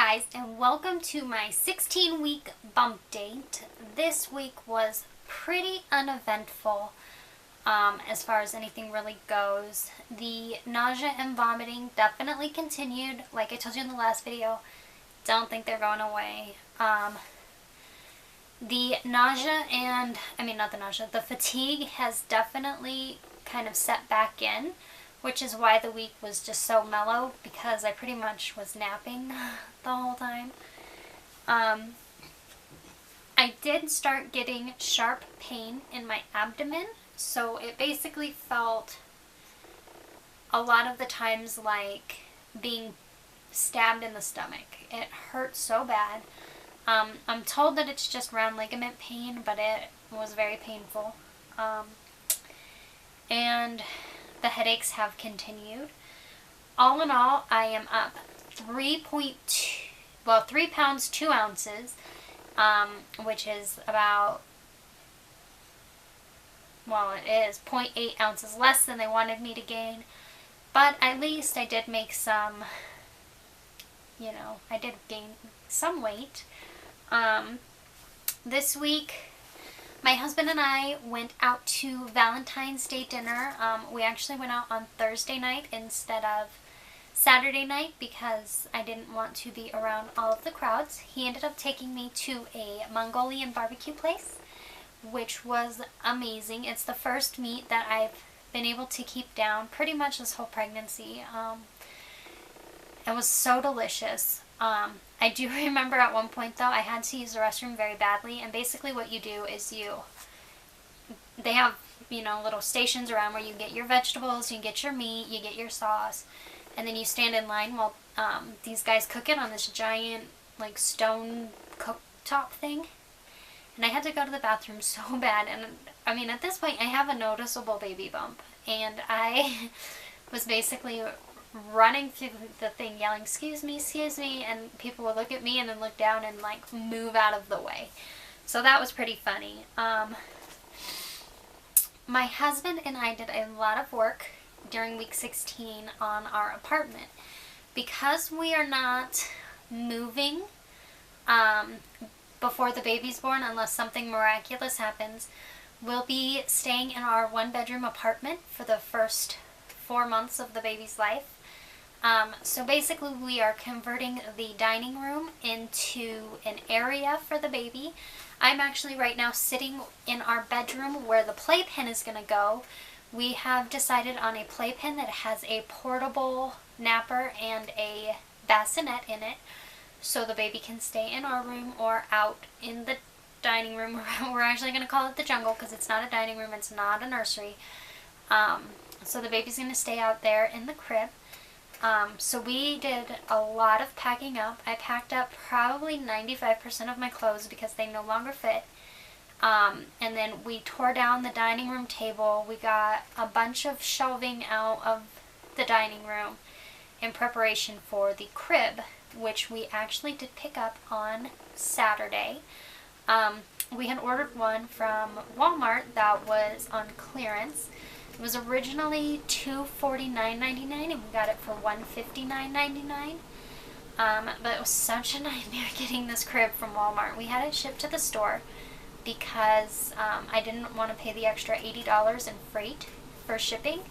guys, and welcome to my 16-week bump date. This week was pretty uneventful as far as anything really goes. The nausea and vomiting definitely continued. Like I told you in the last video, don't think they're going away. The nausea and, the fatigue has definitely kind of set back in, which is why the week was just so mellow, because I pretty much was napping the whole time. I did start getting sharp pain in my abdomen, so it basically felt a lot of the times like being stabbed in the stomach. It hurt so bad. I'm told that it's just round ligament pain, but it was very painful. And the headaches have continued. All in all, I am up 3 pounds 2 ounces, which is about, it is 0.8 ounces less than they wanted me to gain. But at least I did make some, I did gain some weight. This week, my husband and I went out to Valentine's Day dinner. We actually went out on Thursday night instead of Saturday night because I didn't want to be around all of the crowds. He ended up taking me to a Mongolian barbecue place, which was amazing. It's the first meat that I've been able to keep down pretty much this whole pregnancy. It was so delicious. I do remember at one point though, I had to use the restroom very badly, and basically what you do is they have, little stations around where you get your vegetables, you get your meat, you get your sauce, and then you stand in line while these guys cook it on this giant, stone cooktop thing. And I had to go to the bathroom so bad, and at this point I have a noticeable baby bump, and I was basically running through the thing yelling, excuse me, and people would look at me and then look down and move out of the way. So that was pretty funny. My husband and I did a lot of work during week 16 on our apartment. Because we are not moving before the baby's born unless something miraculous happens, we'll be staying in our 1-bedroom apartment for the first 4 months of the baby's life. So basically we are converting the dining room into an area for the baby. I'm actually right now sitting in our bedroom where the playpen is going to go. We have decided on a playpen that has a portable napper and a bassinet in it, so the baby can stay in our room or out in the dining room. We're actually going to call it the jungle because it's not a dining room, it's not a nursery. So the baby's going to stay out there in the crib. So we did a lot of packing up. I packed up probably 95% of my clothes because they no longer fit. And then we tore down the dining room table. We got a bunch of shelving out of the dining room in preparation for the crib, which we actually did pick up on Saturday. We had ordered one from Walmart that was on clearance. It was originally $249.99 and we got it for $159.99. But it was such a nightmare getting this crib from Walmart. We had it shipped to the store because I didn't want to pay the extra $80 in freight for shipping.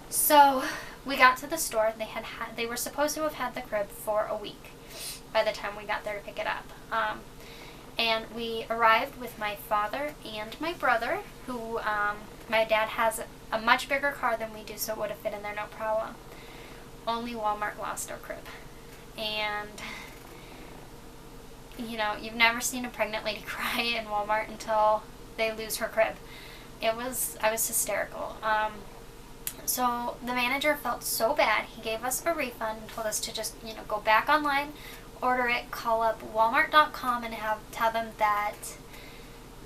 So we got to the store. They were supposed to have had the crib for a week by the time we got there to pick it up. And we arrived with my father and my brother, who, my dad has a much bigger car than we do, so it would have fit in there no problem. Only Walmart lost our crib. And, you've never seen a pregnant lady cry in Walmart until they lose her crib. I was hysterical. So the manager felt so bad, he gave us a refund and told us to just, go back online, order it, call up Walmart.com and tell them that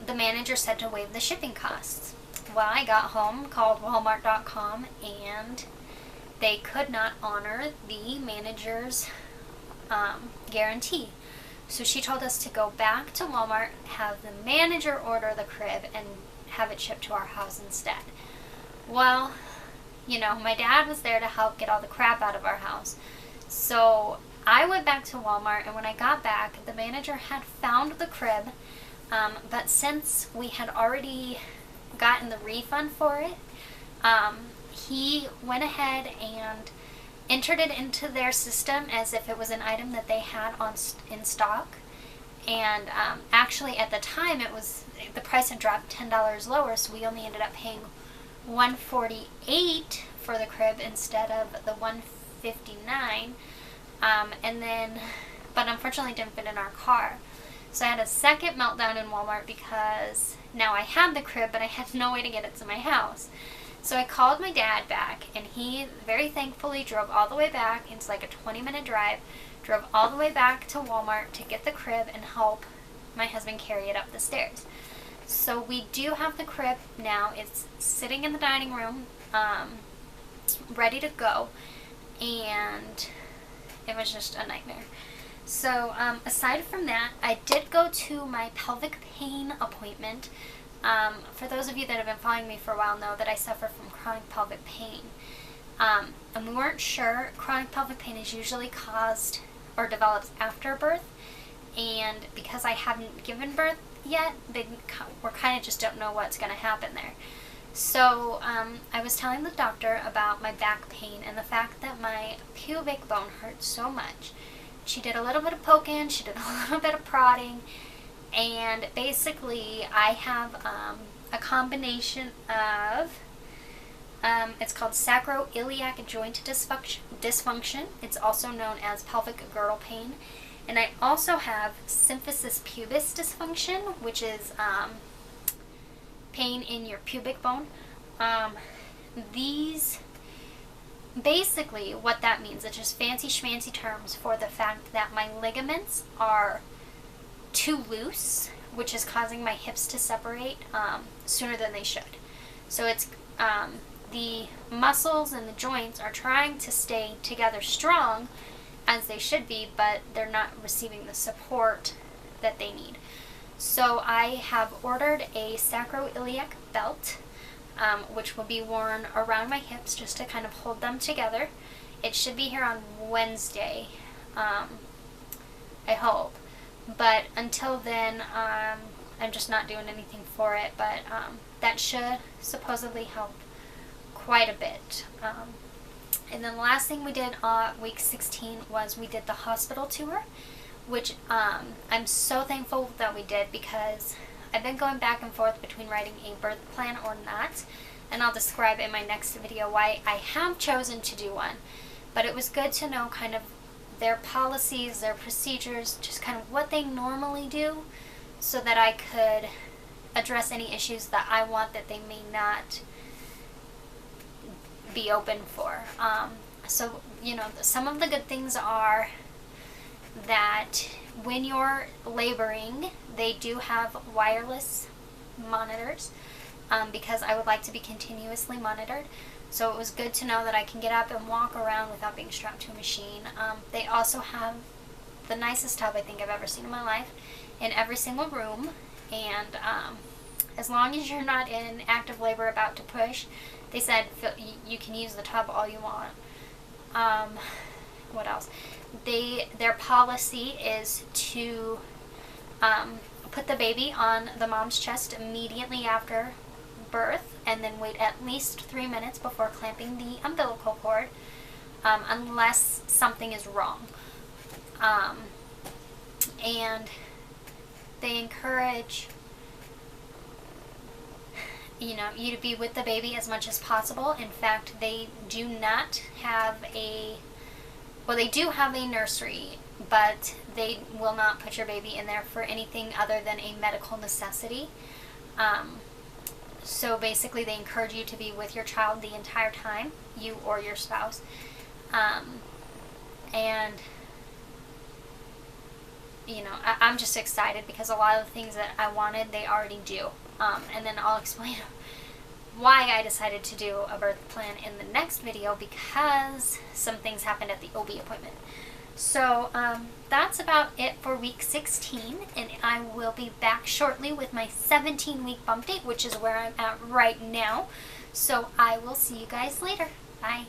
the manager said to waive the shipping costs. Well, I got home, called Walmart.com, and they could not honor the manager's guarantee. So she told us to go back to Walmart, have the manager order the crib, and have it shipped to our house instead. Well, my dad was there to help get all the crap out of our house. So I went back to Walmart, and when I got back, the manager had found the crib, but since we had already gotten the refund for it, he went ahead and entered it into their system as if it was an item that they had in stock. And actually at the time the price had dropped $10 lower, so we only ended up paying $148 for the crib instead of the $159. But unfortunately it didn't fit in our car. So I had a second meltdown in Walmart because now I had the crib, but I had no way to get it to my house. So I called my dad back, and he very thankfully drove all the way back. It's like a 20-minute drive. Drove all the way back to Walmart to get the crib and help my husband carry it up the stairs. So we do have the crib now. It's sitting in the dining room, ready to go, and it was just a nightmare. So aside from that, I did go to my pelvic pain appointment. For those of you that have been following me for a while know that I suffer from chronic pelvic pain. And we weren't sure. Chronic pelvic pain is usually caused or develops after birth, and because I haven't given birth yet, we kind of just don't know what's going to happen there. So I was telling the doctor about my back pain and the fact that my pubic bone hurt so much. She did a little bit of poking, she did a little bit of prodding, and basically I have a combination of, it's called sacroiliac joint dysfunction. It's also known as pelvic girdle pain. And I also have symphysis pubis dysfunction, which is pain in your pubic bone. Basically what that means, it's just fancy schmancy terms for the fact that my ligaments are too loose, which is causing my hips to separate sooner than they should. So it's the muscles and the joints are trying to stay together strong as they should be, but they're not receiving the support that they need. So I have ordered a sacroiliac belt, which will be worn around my hips just to kind of hold them together. It should be here on Wednesday, I hope. But until then, I'm just not doing anything for it, but that should supposedly help quite a bit. And then the last thing we did on week 16 was we did the hospital tour, which I'm so thankful that we did, because I've been going back and forth between writing a birth plan or not, and I'll describe in my next video why I have chosen to do one. But it was good to know kind of their policies, their procedures, just kind of what they normally do, so that I could address any issues that I want that they may not be open for. So, you know, some of the good things are that when you're laboring, they do have wireless monitors, because I would like to be continuously monitored. So it was good to know that I can get up and walk around without being strapped to a machine. They also have the nicest tub I think I've ever seen in my life in every single room, and as long as you're not in active labor about to push, they said you can use the tub all you want. What else? Their policy is to put the baby on the mom's chest immediately after birth, and then wait at least 3 minutes before clamping the umbilical cord, unless something is wrong. And they encourage, you know, you to be with the baby as much as possible. In fact, they do not have they do have a nursery, but they will not put your baby in there for anything other than a medical necessity. So basically they encourage you to be with your child the entire time, you or your spouse. And you know, I'm just excited because a lot of the things that I wanted, they already do. And then I'll explain why I decided to do a birth plan in the next video, because some things happened at the OB appointment. So that's about it for week 16, and I will be back shortly with my 17-week bump date, which is where I'm at right now. So I will see you guys later. Bye.